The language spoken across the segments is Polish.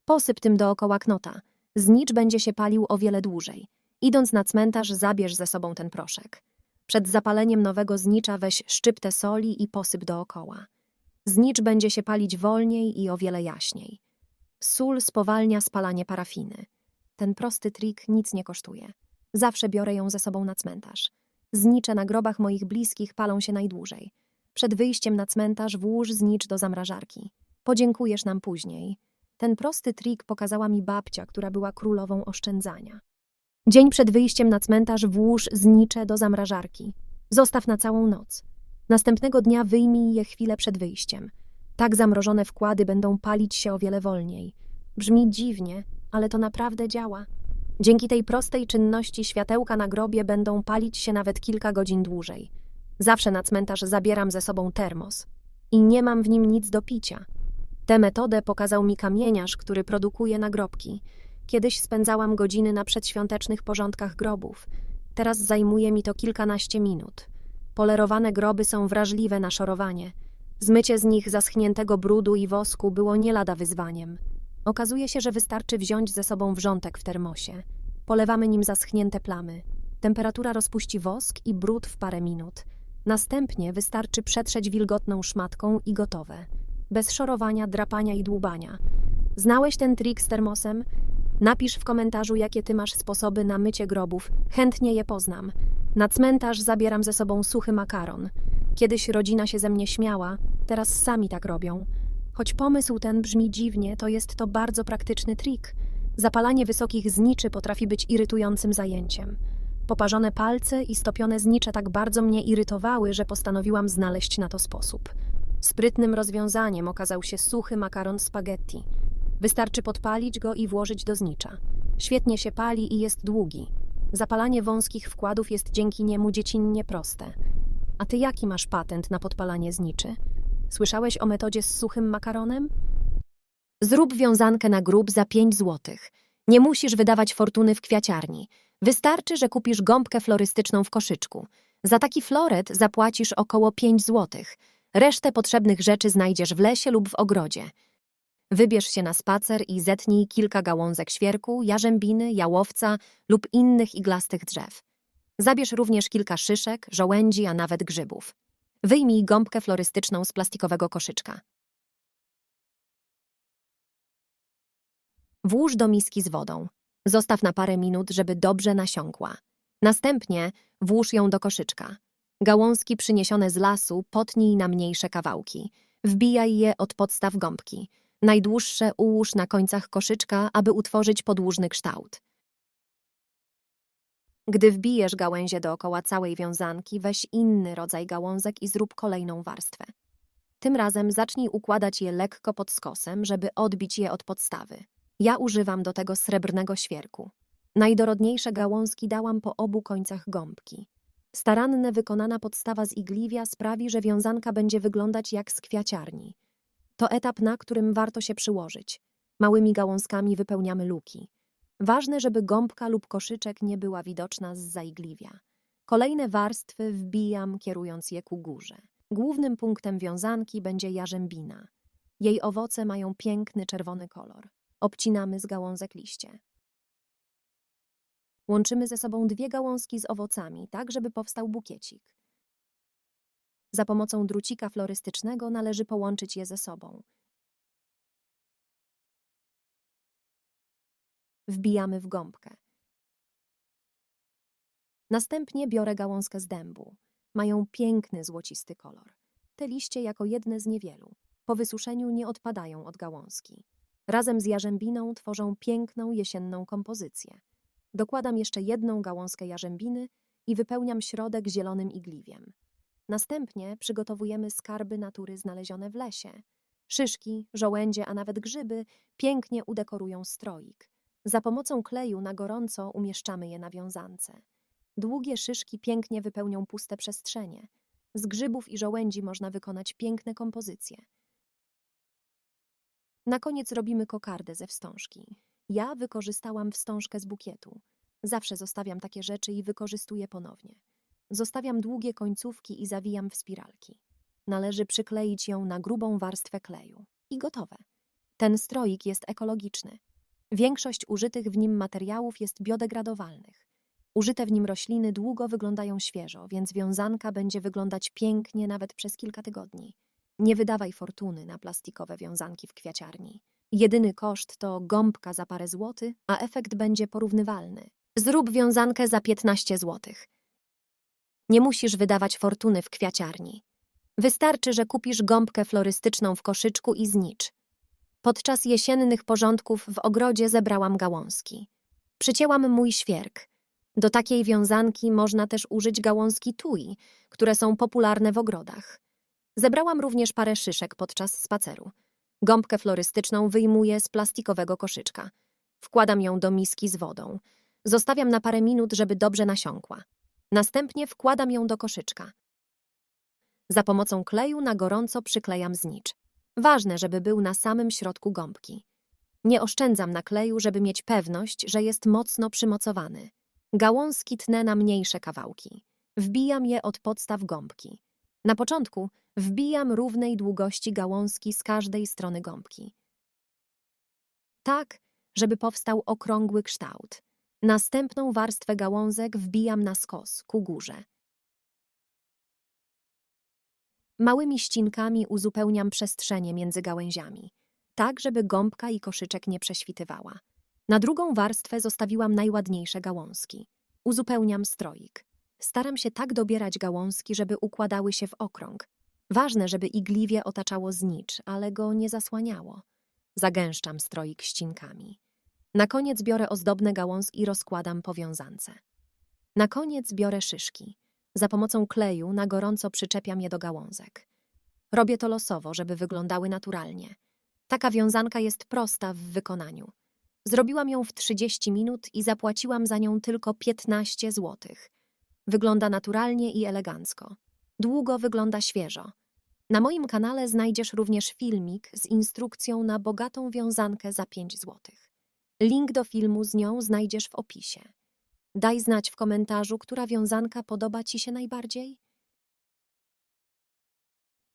Posyp tym dookoła knota. Znicz będzie się palił o wiele dłużej. Idąc na cmentarz, zabierz ze sobą ten proszek. Przed zapaleniem nowego znicza weź szczyptę soli i posyp dookoła. Znicz będzie się palić wolniej i o wiele jaśniej. Sól spowalnia spalanie parafiny. Ten prosty trik nic nie kosztuje. Zawsze biorę ją ze sobą na cmentarz. Znicze na grobach moich bliskich palą się najdłużej. Przed wyjściem na cmentarz włóż znicz do zamrażarki. Podziękujesz nam później. Ten prosty trik pokazała mi babcia, która była królową oszczędzania. Dzień przed wyjściem na cmentarz włóż znicze do zamrażarki. Zostaw na całą noc. Następnego dnia wyjmij je chwilę przed wyjściem. Tak zamrożone wkłady będą palić się o wiele wolniej. Brzmi dziwnie, ale to naprawdę działa. Dzięki tej prostej czynności światełka na grobie będą palić się nawet kilka godzin dłużej. Zawsze na cmentarz zabieram ze sobą termos. I nie mam w nim nic do picia. Tę metodę pokazał mi kamieniarz, który produkuje nagrobki. Kiedyś spędzałam godziny na przedświątecznych porządkach grobów. Teraz zajmuje mi to kilkanaście minut. Polerowane groby są wrażliwe na szorowanie. Zmycie z nich zaschniętego brudu i wosku było nie lada wyzwaniem. Okazuje się, że wystarczy wziąć ze sobą wrzątek w termosie. Polewamy nim zaschnięte plamy. Temperatura rozpuści wosk i brud w parę minut. Następnie wystarczy przetrzeć wilgotną szmatką i gotowe. Bez szorowania, drapania i dłubania. Znałeś ten trik z termosem? Napisz w komentarzu, jakie ty masz sposoby na mycie grobów. Chętnie je poznam. Na cmentarz zabieram ze sobą suchy makaron. Kiedyś rodzina się ze mnie śmiała, teraz sami tak robią. Choć pomysł ten brzmi dziwnie, to jest to bardzo praktyczny trik. Zapalanie wysokich zniczy potrafi być irytującym zajęciem. Poparzone palce i stopione znicze tak bardzo mnie irytowały, że postanowiłam znaleźć na to sposób. Sprytnym rozwiązaniem okazał się suchy makaron spaghetti. Wystarczy podpalić go i włożyć do znicza. Świetnie się pali i jest długi. Zapalanie wąskich wkładów jest dzięki niemu dziecinnie proste. A ty jaki masz patent na podpalanie zniczy? Słyszałeś o metodzie z suchym makaronem? Zrób wiązankę na grób za 5 złotych. Nie musisz wydawać fortuny w kwiaciarni. Wystarczy, że kupisz gąbkę florystyczną w koszyczku. Za taki floret zapłacisz około 5 złotych. Resztę potrzebnych rzeczy znajdziesz w lesie lub w ogrodzie. Wybierz się na spacer i zetnij kilka gałązek świerku, jarzębiny, jałowca lub innych iglastych drzew. Zabierz również kilka szyszek, żołędzi, a nawet grzybów. Wyjmij gąbkę florystyczną z plastikowego koszyczka. Włóż do miski z wodą. Zostaw na parę minut, żeby dobrze nasiąkła. Następnie włóż ją do koszyczka. Gałązki przyniesione z lasu potnij na mniejsze kawałki. Wbijaj je od podstaw gąbki. Najdłuższe ułóż na końcach koszyczka, aby utworzyć podłużny kształt. Gdy wbijesz gałęzie dookoła całej wiązanki, weź inny rodzaj gałązek i zrób kolejną warstwę. Tym razem zacznij układać je lekko pod skosem, żeby odbić je od podstawy. Ja używam do tego srebrnego świerku. Najdorodniejsze gałązki dałam po obu końcach gąbki. Starannie wykonana podstawa z igliwia sprawi, że wiązanka będzie wyglądać jak z kwiaciarni. To etap, na którym warto się przyłożyć. Małymi gałązkami wypełniamy luki. Ważne, żeby gąbka lub koszyczek nie była widoczna zza igliwia. Kolejne warstwy wbijam, kierując je ku górze. Głównym punktem wiązanki będzie jarzębina. Jej owoce mają piękny czerwony kolor. Obcinamy z gałązek liście. Łączymy ze sobą 2 gałązki z owocami, tak żeby powstał bukiecik. Za pomocą drucika florystycznego należy połączyć je ze sobą. Wbijamy w gąbkę. Następnie biorę gałązkę z dębu. Mają piękny złocisty kolor. Te liście jako jedne z niewielu. Po wysuszeniu nie odpadają od gałązki. Razem z jarzębiną tworzą piękną jesienną kompozycję. Dokładam jeszcze 1 gałązkę jarzębiny i wypełniam środek zielonym igliwiem. Następnie przygotowujemy skarby natury znalezione w lesie. Szyszki, żołędzie, a nawet grzyby pięknie udekorują stroik. Za pomocą kleju na gorąco umieszczamy je na wiązance. Długie szyszki pięknie wypełnią puste przestrzenie. Z grzybów i żołędzi można wykonać piękne kompozycje. Na koniec robimy kokardę ze wstążki. Ja wykorzystałam wstążkę z bukietu. Zawsze zostawiam takie rzeczy i wykorzystuję ponownie. Zostawiam długie końcówki i zawijam w spiralki. Należy przykleić ją na grubą warstwę kleju. I gotowe. Ten stroik jest ekologiczny. Większość użytych w nim materiałów jest biodegradowalnych. Użyte w nim rośliny długo wyglądają świeżo, więc wiązanka będzie wyglądać pięknie nawet przez kilka tygodni. Nie wydawaj fortuny na plastikowe wiązanki w kwiaciarni. Jedyny koszt to gąbka za parę złotych, a efekt będzie porównywalny. Zrób wiązankę za 15 złotych. Nie musisz wydawać fortuny w kwiaciarni. Wystarczy, że kupisz gąbkę florystyczną w koszyczku i znicz. Podczas jesiennych porządków w ogrodzie zebrałam gałązki. Przycięłam mój świerk. Do takiej wiązanki można też użyć gałązki tui, które są popularne w ogrodach. Zebrałam również parę szyszek podczas spaceru. Gąbkę florystyczną wyjmuję z plastikowego koszyczka. Wkładam ją do miski z wodą. Zostawiam na parę minut, żeby dobrze nasiąkła. Następnie wkładam ją do koszyczka. Za pomocą kleju na gorąco przyklejam znicz. Ważne, żeby był na samym środku gąbki. Nie oszczędzam na kleju, żeby mieć pewność, że jest mocno przymocowany. Gałązki tnę na mniejsze kawałki. Wbijam je od podstaw gąbki. Na początku wbijam równej długości gałązki z każdej strony gąbki. Tak, żeby powstał okrągły kształt. Następną warstwę gałązek wbijam na skos, ku górze. Małymi ścinkami uzupełniam przestrzenie między gałęziami, tak żeby gąbka i koszyczek nie prześwitywała. Na drugą warstwę zostawiłam najładniejsze gałązki. Uzupełniam stroik. Staram się tak dobierać gałązki, żeby układały się w okrąg. Ważne, żeby igliwie otaczało znicz, ale go nie zasłaniało. Zagęszczam stroik ścinkami. Na koniec biorę ozdobne gałązki i rozkładam po wiązance. Na koniec biorę szyszki. Za pomocą kleju na gorąco przyczepiam je do gałązek. Robię to losowo, żeby wyglądały naturalnie. Taka wiązanka jest prosta w wykonaniu. Zrobiłam ją w 30 minut i zapłaciłam za nią tylko 15 złotych. Wygląda naturalnie i elegancko. Długo wygląda świeżo. Na moim kanale znajdziesz również filmik z instrukcją na bogatą wiązankę za 5 złotych. Link do filmu z nią znajdziesz w opisie. Daj znać w komentarzu, która wiązanka podoba Ci się najbardziej.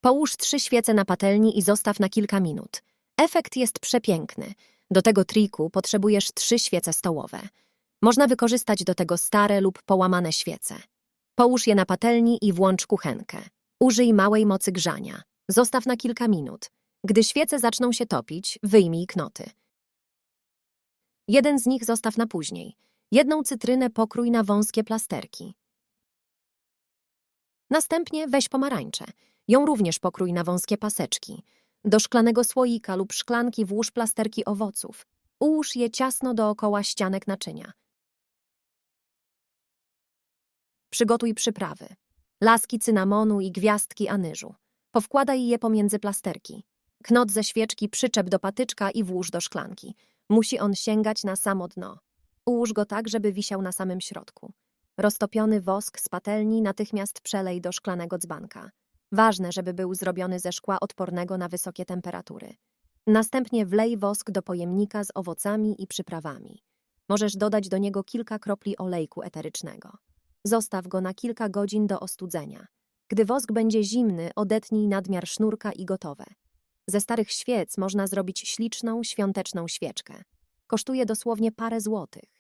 Połóż 3 świece na patelni i zostaw na kilka minut. Efekt jest przepiękny. Do tego triku potrzebujesz 3 świece stołowe. Można wykorzystać do tego stare lub połamane świece. Połóż je na patelni i włącz kuchenkę. Użyj małej mocy grzania. Zostaw na kilka minut. Gdy świece zaczną się topić, wyjmij knoty. Jeden z nich zostaw na później. Jedną cytrynę pokrój na wąskie plasterki. Następnie weź pomarańczę. Ją również pokrój na wąskie paseczki. Do szklanego słoika lub szklanki włóż plasterki owoców. Ułóż je ciasno dookoła ścianek naczynia. Przygotuj przyprawy. Laski cynamonu i gwiazdki anyżu. Powkładaj je pomiędzy plasterki. Knot ze świeczki przyczep do patyczka i włóż do szklanki. Musi on sięgać na samo dno. Ułóż go tak, żeby wisiał na samym środku. Roztopiony wosk z patelni natychmiast przelej do szklanego dzbanka. Ważne, żeby był zrobiony ze szkła odpornego na wysokie temperatury. Następnie wlej wosk do pojemnika z owocami i przyprawami. Możesz dodać do niego kilka kropli olejku eterycznego. Zostaw go na kilka godzin do ostudzenia. Gdy wosk będzie zimny, odetnij nadmiar sznurka i gotowe. Ze starych świec można zrobić śliczną, świąteczną świeczkę. Kosztuje dosłownie parę złotych.